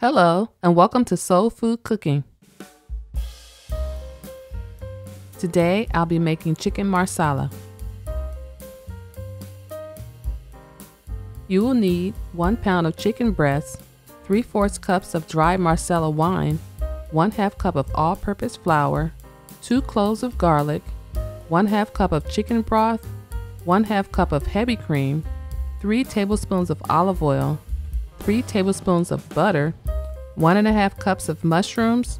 Hello, and welcome to Soul Food Cooking. Today, I'll be making chicken marsala. You will need 1 pound of chicken breast, 3/4 cups of dry Marsala wine, 1/2 cup of all-purpose flour, 2 cloves of garlic, 1/2 cup of chicken broth, 1/2 cup of heavy cream, 3 tablespoons of olive oil, 3 tablespoons of butter, 1½ cups of mushrooms,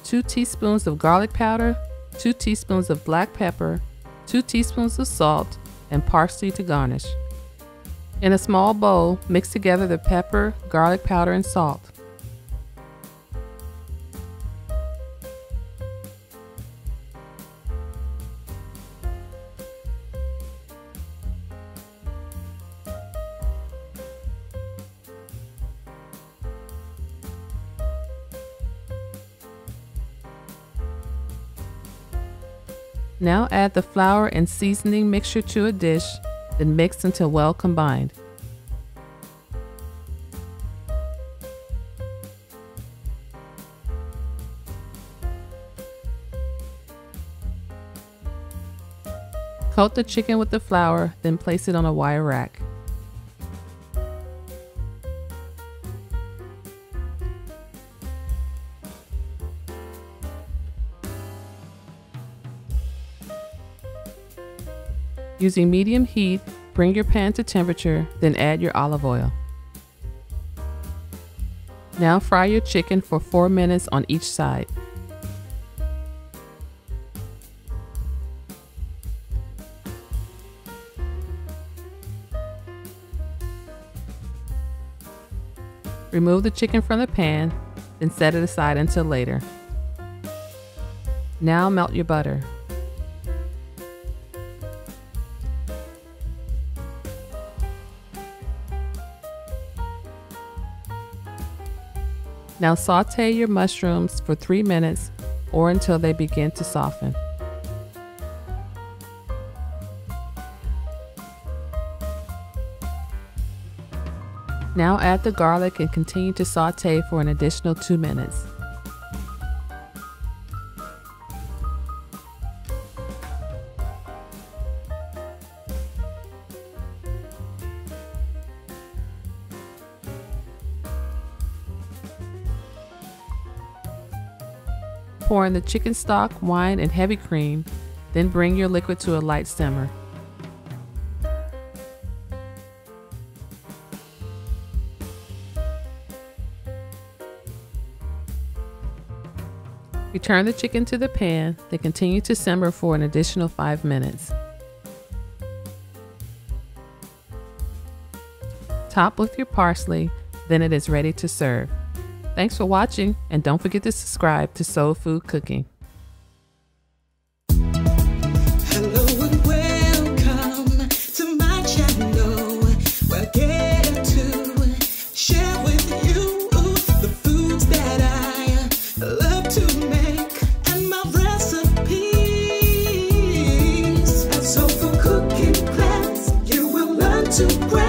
2 teaspoons of garlic powder, 2 teaspoons of black pepper, 2 teaspoons of salt, and parsley to garnish. In a small bowl, mix together the pepper, garlic powder, and salt. Now add the flour and seasoning mixture to a dish, then mix until well combined. Coat the chicken with the flour, then place it on a wire rack. Using medium heat, bring your pan to temperature, then add your olive oil. Now fry your chicken for 4 minutes on each side. Remove the chicken from the pan, then set it aside until later. Now melt your butter. Now saute your mushrooms for 3 minutes or until they begin to soften. Now add the garlic and continue to saute for an additional 2 minutes. Pour in the chicken stock, wine, and heavy cream, then bring your liquid to a light simmer. Return the chicken to the pan, then continue to simmer for an additional 5 minutes. Top with your parsley, then it is ready to serve. Thanks for watching, and don't forget to subscribe to Soul Food Cooking. Hello and welcome to my channel, where I get to share with you the foods that I love to make and my recipes. At Soul Food Cooking class, you will learn to craft